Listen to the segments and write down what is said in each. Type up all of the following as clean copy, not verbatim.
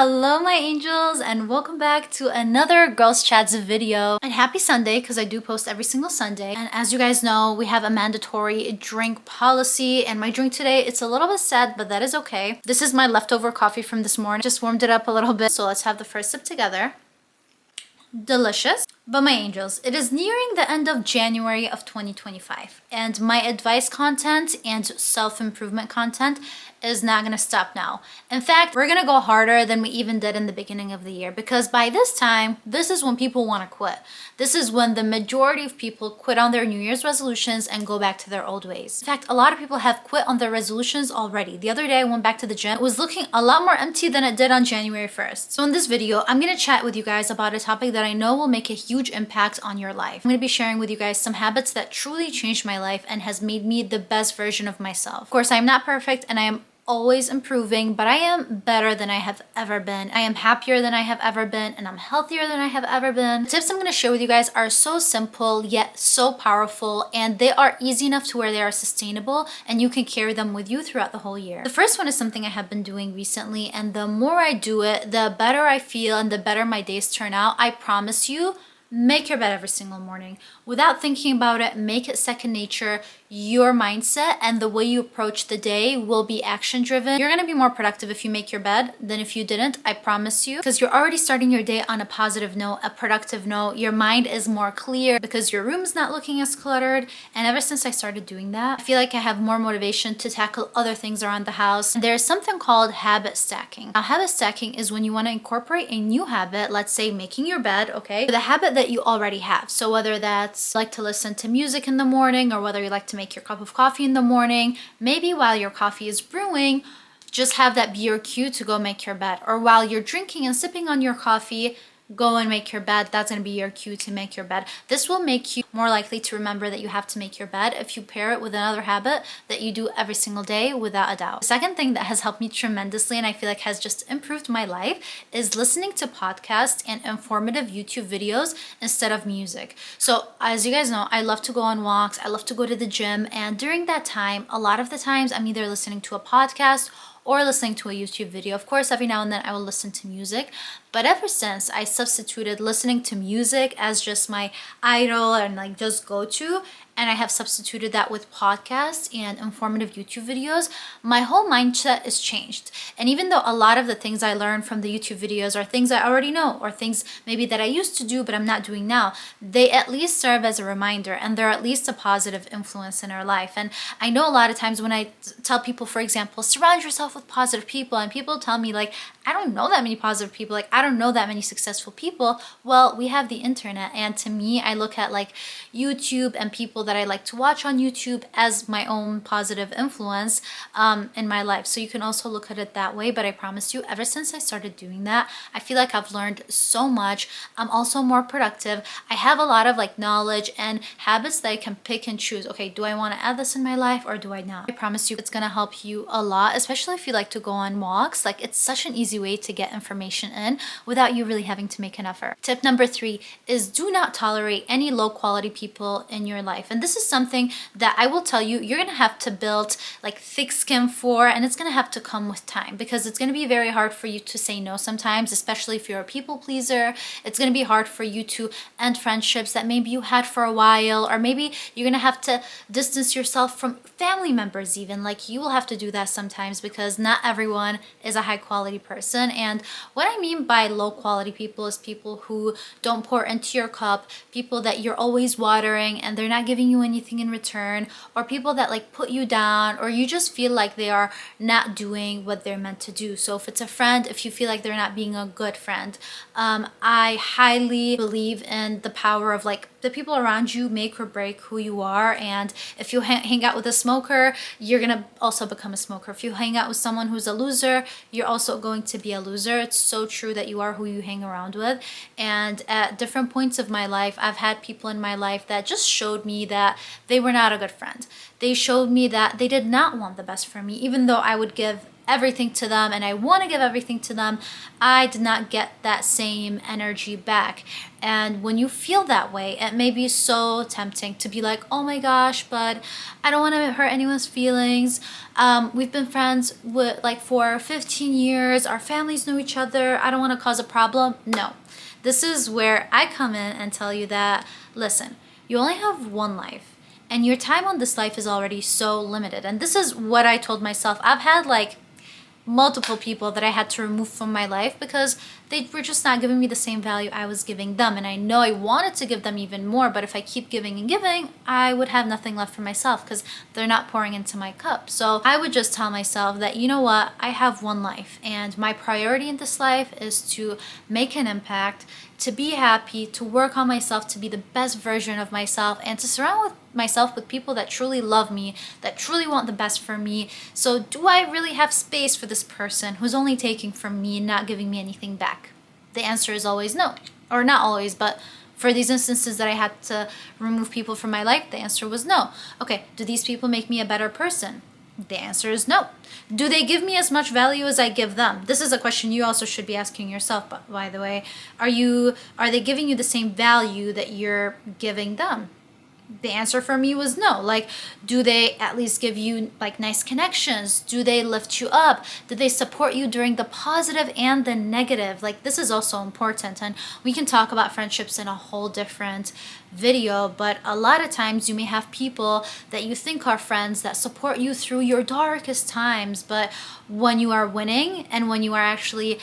Hello my angels and welcome back to another Girls Chats video. And happy Sunday because I do post every single Sunday. And as you guys know, we have a mandatory drink policy, and my drink today, it's a little bit sad, but that is okay. This is my leftover coffee from this morning. Just warmed it up a little bit. So let's have the first sip together. Delicious. But my angels, it is nearing the end of January of 2025, and my advice content and self-improvement content is not going to stop now. In fact, we're going to go harder than we even did in the beginning of the year, because by this time, this is when people want to quit. This is when the majority of people quit on their New Year's resolutions and go back to their old ways. In fact, a lot of people have quit on their resolutions already. The other day I went back to the gym. It was looking a lot more empty than it did on January 1st. So in this video, I'm going to chat with you guys about a topic that I know will make a huge impact on your life. I'm going to be sharing with you guys some habits that truly changed my life and has made me the best version of myself. Of course, I'm not perfect and I am always improving, but I am better than I have ever been. I am happier than I have ever been, and I'm healthier than I have ever been. The tips I'm going to share with you guys are so simple yet so powerful, and they are easy enough to where they are sustainable and you can carry them with you throughout the whole year. The first one is something I have been doing recently, and the more I do it, the better I feel and the better my days turn out. I promise you. Make your bed every single morning. Without thinking about it, make it second nature. Your mindset and the way you approach the day will be action driven. You're gonna be more productive if you make your bed than if you didn't, I promise you. Because you're already starting your day on a positive note, a productive note. Your mind is more clear because your room's not looking as cluttered. And ever since I started doing that, I feel like I have more motivation to tackle other things around the house. And there's something called habit stacking. Now, habit stacking is when you wanna incorporate a new habit, let's say making your bed, okay? With a habit that you already have. So whether that's like to listen to music in the morning, or whether you like to make your cup of coffee in the morning, maybe while your coffee is brewing, just have that be your cue to go make your bed. Or while you're drinking and sipping on your coffee, go and make your bed. That's going to be your cue to make your bed. This will make you more likely to remember that you have to make your bed if you pair it with another habit that you do every single day without a doubt. The second thing that has helped me tremendously and I feel like has just improved my life is listening to podcasts and informative YouTube videos instead of music. So as you guys know, I love to go on walks. I love to go to the gym. And during that time, a lot of the times I'm either listening to a podcast or listening to a YouTube video. Of course, every now and then I will listen to music, but ever since I substituted listening to music as just my idol and like just go to, and I have substituted that with podcasts and informative YouTube videos, my whole mindset is changed. And even though a lot of the things I learned from the YouTube videos are things I already know, or things maybe that I used to do but I'm not doing now, they at least serve as a reminder, and they're at least a positive influence in our life. And I know a lot of times when I tell people, for example, surround yourself with positive people, and people tell me like, I don't know that many positive people, like I don't know that many successful people. Well, we have the internet, and to me, I look at like YouTube and people that I like to watch on YouTube as my own positive influence in my life. So you can also look at it that way, but I promise you, ever since I started doing that, I feel like I've learned so much. I'm also more productive. I have a lot of like knowledge and habits that I can pick and choose. Okay, do I want to add this in my life or do I not? I promise you it's gonna help you a lot, especially if you like to go on walks. Like it's such an easy way to get information in without you really having to make an effort. Tip number 3 is do not tolerate any low quality people in your life. And this is something that I will tell you, you're gonna have to build like thick skin for, and it's gonna have to come with time, because it's gonna be very hard for you to say no sometimes, especially if you're a people pleaser. It's gonna be hard for you to end friendships that maybe you had for a while, or maybe you're gonna have to distance yourself from family members even. Like you will have to do that sometimes, because not everyone is a high quality person. And what I mean by low quality people is people who don't pour into your cup, people that you're always watering and they're not giving you anything in return, or people that like put you down, or you just feel like they are not doing what they're meant to do. So if it's a friend, if you feel like they're not being a good friend, I highly believe in the power of like the people around you make or break who you are. And if you hang out with a smoker, you're gonna also become a smoker. If you hang out with someone who's a loser, you're also going to be a loser. It's so true that you are who you hang around with. And at different points of my life, I've had people in my life that just showed me that they were not a good friend. They showed me that they did not want the best for me, even though I would give everything to them and I want to give everything to them, I did not get that same energy back. And when you feel that way, it may be so tempting to be like, oh my gosh, but I don't want to hurt anyone's feelings. We've been friends with like for 15 years. Our families know each other. I don't want to cause a problem. No, this is where I come in and tell you that, listen, you only have one life. And your time on this life is already so limited. And this is what I told myself. I've had like multiple people that I had to remove from my life because they were just not giving me the same value I was giving them. And I know I wanted to give them even more, but if I keep giving and giving, I would have nothing left for myself because they're not pouring into my cup. So I would just tell myself that, you know what, I have one life and my priority in this life is to make an impact, to be happy, to work on myself, to be the best version of myself, and to surround myself with people that truly love me, that truly want the best for me. So do I really have space for this person who's only taking from me and not giving me anything back? The answer is always no. Or not always, but for these instances that I had to remove people from my life, the answer was no. Okay, do these people make me a better person? The answer is no. Do they give me as much value as I give them? This is a question you also should be asking yourself, but by the way. Are they giving you the same value that you're giving them? The answer for me was no. Like, do they at least give you like nice connections? Do they lift you up? Do they support you during the positive and the negative? Like, this is also important, and we can talk about friendships in a whole different video, but a lot of times you may have people that you think are friends that support you through your darkest times, but when you are winning and when you are actually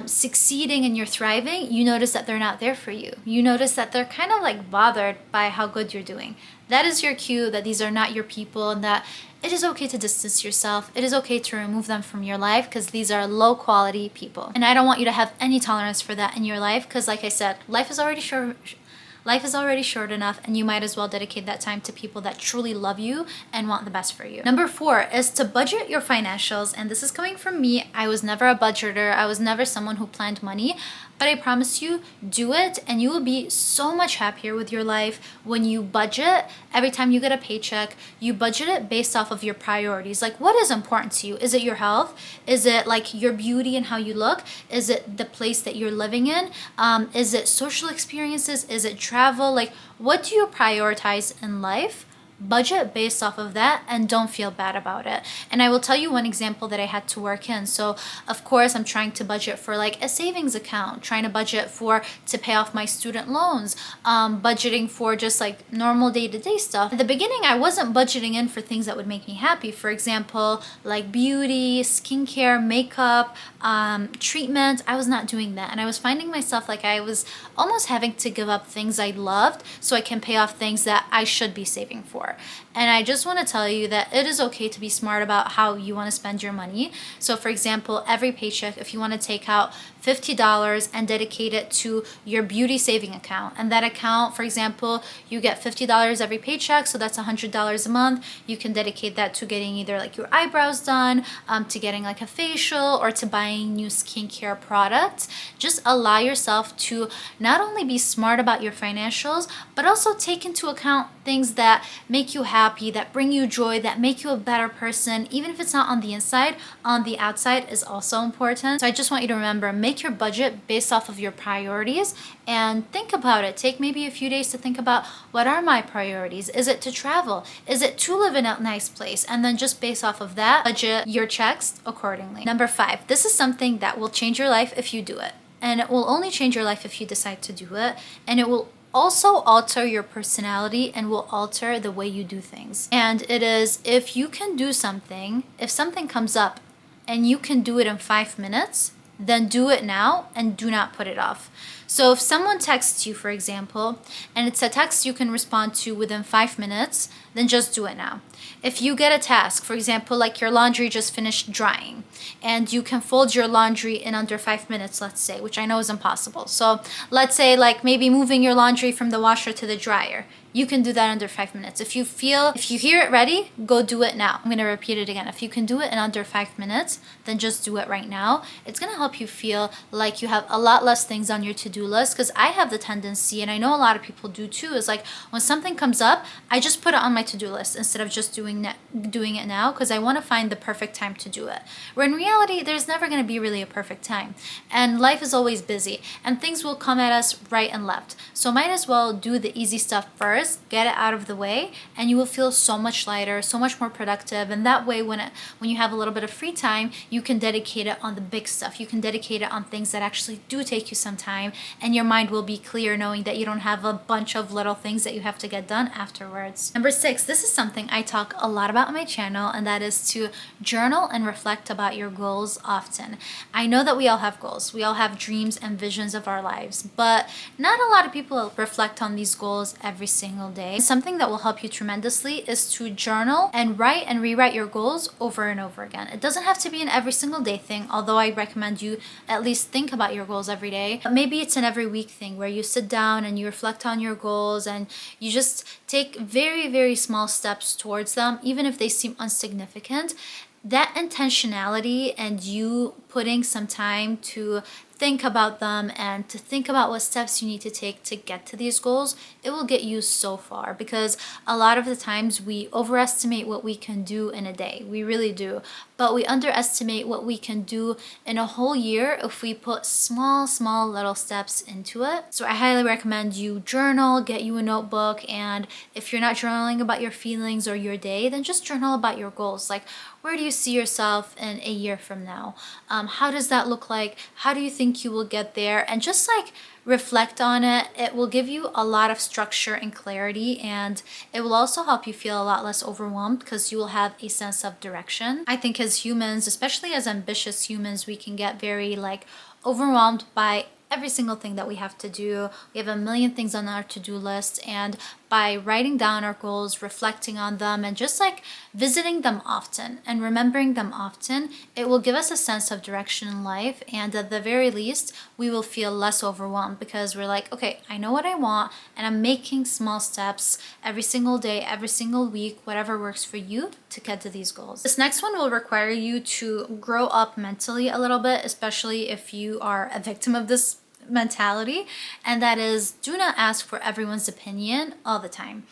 succeeding and you're thriving, you notice that they're not there for you. You notice that they're kind of like bothered by how good you're doing. That is your cue that these are not your people and that it is okay to distance yourself. It is okay to remove them from your life because these are low quality people. And I don't want you to have any tolerance for that in your life because, like I said, life is already short. Life is already short enough and you might as well dedicate that time to people that truly love you and want the best for you. Number 4 is to budget your financials. And this is coming from me. I was never a budgeter. I was never someone who planned money. But I promise you, do it and you will be so much happier with your life when you budget. Every time you get a paycheck, you budget it based off of your priorities. Like, what is important to you? Is it your health? Is it like your beauty and how you look? Is it the place that you're living in? Is it social experiences? Is it travel? Like, what do you prioritize in life? Budget based off of that and don't feel bad about it. And I will tell you one example that I had to work in. So of course I'm trying to budget for like a savings account, trying to budget for to pay off my student loans, budgeting for just like normal day-to-day stuff. At the beginning I wasn't budgeting in for things that would make me happy. For example, like beauty, skincare, makeup, treatment. I was not doing that and I was finding myself like I was almost having to give up things I loved so I can pay off things that I should be saving for. And I just want to tell you that it is okay to be smart about how you want to spend your money. So for example, every paycheck, if you want to take out $50 and dedicate it to your beauty saving account, and that account, for example, you get $50 every paycheck, so that's $100 a month. You can dedicate that to getting either like your eyebrows done, to getting like a facial, or to buying new skincare products. Just allow yourself to not only be smart about your financials, but also take into account things that make you happy, that bring you joy, that make you a better person. Even if it's not on the inside, on the outside is also important. So I just want you to remember, make your budget based off of your priorities and think about it. Take maybe a few days to think about, what are my priorities? Is it to travel? Is it to live in a nice place? And then just based off of that, budget your checks accordingly. Number 5, this is something that will change your life if you do it. And it will only change your life if you decide to do it. And it will also alter your personality and will alter the way you do things. And it is, if you can do something, if something comes up and you can do it in 5 minutes, then do it now and do not put it off. So if someone texts you, for example, and it's a text you can respond to within 5 minutes, then just do it now. If you get a task, for example, like your laundry just finished drying, and you can fold your laundry in under 5 minutes, let's say, which I know is impossible. So let's say like maybe moving your laundry from the washer to the dryer. You can do that under 5 minutes. If you hear it ready, go do it now. I'm gonna repeat it again. If you can do it in under 5 minutes, then just do it right now. It's gonna help you feel like you have a lot less things on your to-do list, because I have the tendency, and I know a lot of people do too, is like when something comes up, I just put it on my to-do list instead of just doing it now because I want to find the perfect time to do it. Where in reality, there's never going to be really a perfect time. And life is always busy and things will come at us right and left. So might as well do the easy stuff first, get it out of the way, and you will feel so much lighter, so much more productive. And that way, when you have a little bit of free time, you can dedicate it on the big stuff. You can dedicate it on things that actually do take you some time, and your mind will be clear knowing that you don't have a bunch of little things that you have to get done afterwards. Number 6, this is something I talk a lot about on my channel, and that is to journal and reflect about your goals often. I know that we all have goals. We all have dreams and visions of our lives, but not a lot of people reflect on these goals every single day. Something that will help you tremendously is to journal and write and rewrite your goals over and over again. It doesn't have to be an every single day thing, although I recommend you at least think about your goals every day. But maybe it's an every week thing where you sit down and you reflect on your goals and you just take very, very small steps towards them, even if they seem insignificant. That intentionality and you putting some time to think about them and to think about what steps you need to take to get to these goals, it will get you so far, because a lot of the times we overestimate what we can do in a day. We really do. But we underestimate what we can do in a whole year if we put small little steps into it. So I highly recommend you journal, get you a notebook, and if you're not journaling about your feelings or your day, then just journal about your goals. Like, where do you see yourself in a year from now? How does that look like? How do you think you will get there? And just like reflect on it. It will give you a lot of structure and clarity, and it will also help you feel a lot less overwhelmed because you will have a sense of direction. I think as humans, especially as ambitious humans, we can get very like overwhelmed by every single thing that we have to do. We have a million things on our to-do list, and by writing down our goals, reflecting on them, and just like visiting them often and remembering them often, it will give us a sense of direction in life. And at the very least, we will feel less overwhelmed because we're like, okay, I know what I want and I'm making small steps every single day, every single week, whatever works for you to get to these goals. This next one will require you to grow up mentally a little bit, especially if you are a victim of this mentality, and that is, do not ask for everyone's opinion all the time.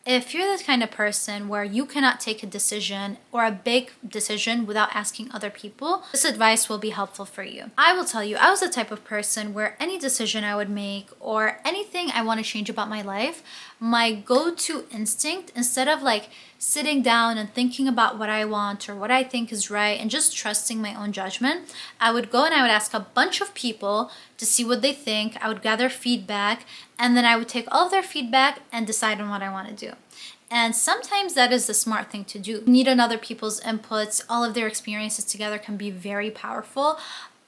If you're the kind of person where you cannot take a decision or a big decision without asking other people, this advice will be helpful for you. I will tell you, I was the type of person where any decision I would make or anything I want to change about my life, my go-to instinct, instead of like sitting down and thinking about what I want or what I think is right and just trusting my own judgment, I would go and I would ask a bunch of people to see what they think. I would gather feedback, and then I would take all of their feedback and decide on what I want to do. And sometimes that is the smart thing to do. You need other people's inputs. All of their experiences together can be very powerful.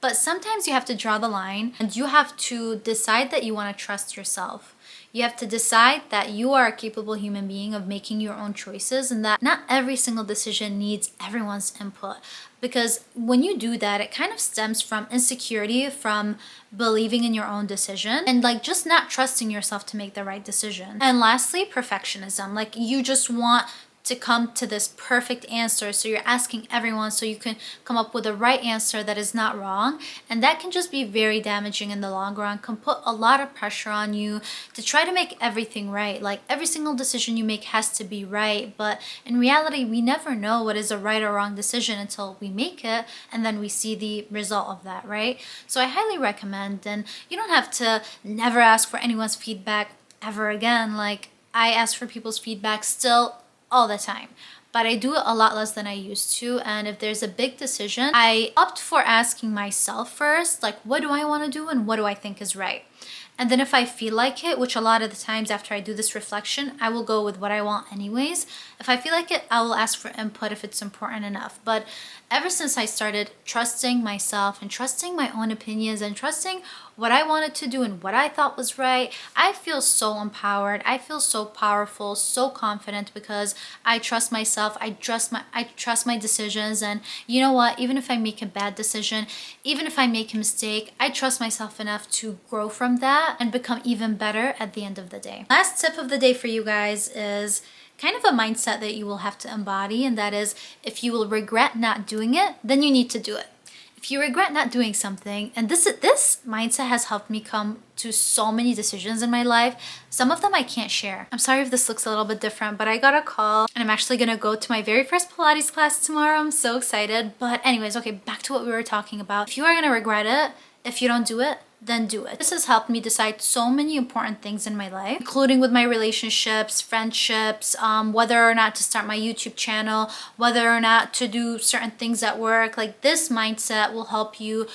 But sometimes you have to draw the line and you have to decide that you want to trust yourself. You have to decide that you are a capable human being of making your own choices, and that not every single decision needs everyone's input. Because when you do that, it kind of stems from insecurity, from believing in your own decision, and like just not trusting yourself to make the right decision. And lastly, perfectionism. Like you just want to come to this perfect answer, so you're asking everyone so you can come up with the right answer that is not wrong, and that can just be very damaging in the long run, can put a lot of pressure on you to try to make everything right. Like every single decision you make has to be right, but in reality we never know what is a right or wrong decision until we make it, and then we see the result of that, right? So I highly recommend, and you don't have to never ask for anyone's feedback ever again. Like I ask for people's feedback still all the time, but I do it a lot less than I used to. And if there's a big decision, I opt for asking myself first, like, what do I want to do and what do I think is right? And then if I feel like it, which a lot of the times after I do this reflection, I will go with what I want anyways. If I feel like it, I will ask for input if it's important enough. But ever since I started trusting myself and trusting my own opinions and trusting what I wanted to do and what I thought was right, I feel so empowered. I feel so powerful, so confident, because I trust myself. I trust my decisions. And you know what? Even if I make a bad decision, even if I make a mistake, I trust myself enough to grow from that and become even better at the end of the day. Last tip of the day for you guys is kind of a mindset that you will have to embody, and that is, if you will regret not doing it, then you need to do it. If If you regret not doing something, and this mindset has helped me come to so many decisions in my life. Some of them I can't share. I'm sorry if this looks a little bit different, but I got a call and I'm actually gonna go to my very first Pilates class tomorrow. I'm so excited. But anyways, okay, back to what we were talking about. If you are gonna regret it, if you don't do it, then do it. This has helped me decide so many important things in my life, including with my relationships, friendships, whether or not to start my YouTube channel, whether or not to do certain things at work. Like, this mindset will help you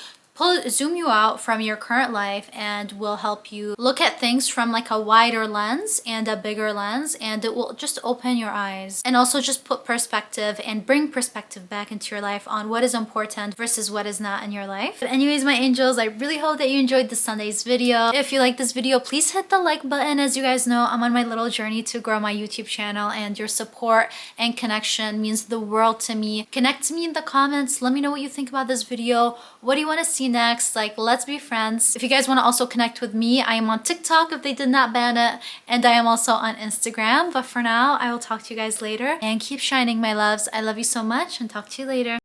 zoom you out from your current life and will help you look at things from like a wider lens and a bigger lens, and it will just open your eyes and also just put perspective and bring perspective back into your life on what is important versus what is not in your life. But anyways, my angels, I really hope that you enjoyed this Sunday's video. If you like this video, please hit the like button. As you guys know, I'm on my little journey to grow my YouTube channel, and your support and connection means the world to me. Connect to me in the comments. Let me know what you think about this video. What do you want to see next? Like, let's be friends. If you guys want to also connect with me, I am on TikTok if they did not ban it, and I am also on Instagram. But for now, I will talk to you guys later, and keep shining, my loves. I love you so much, and talk to you later.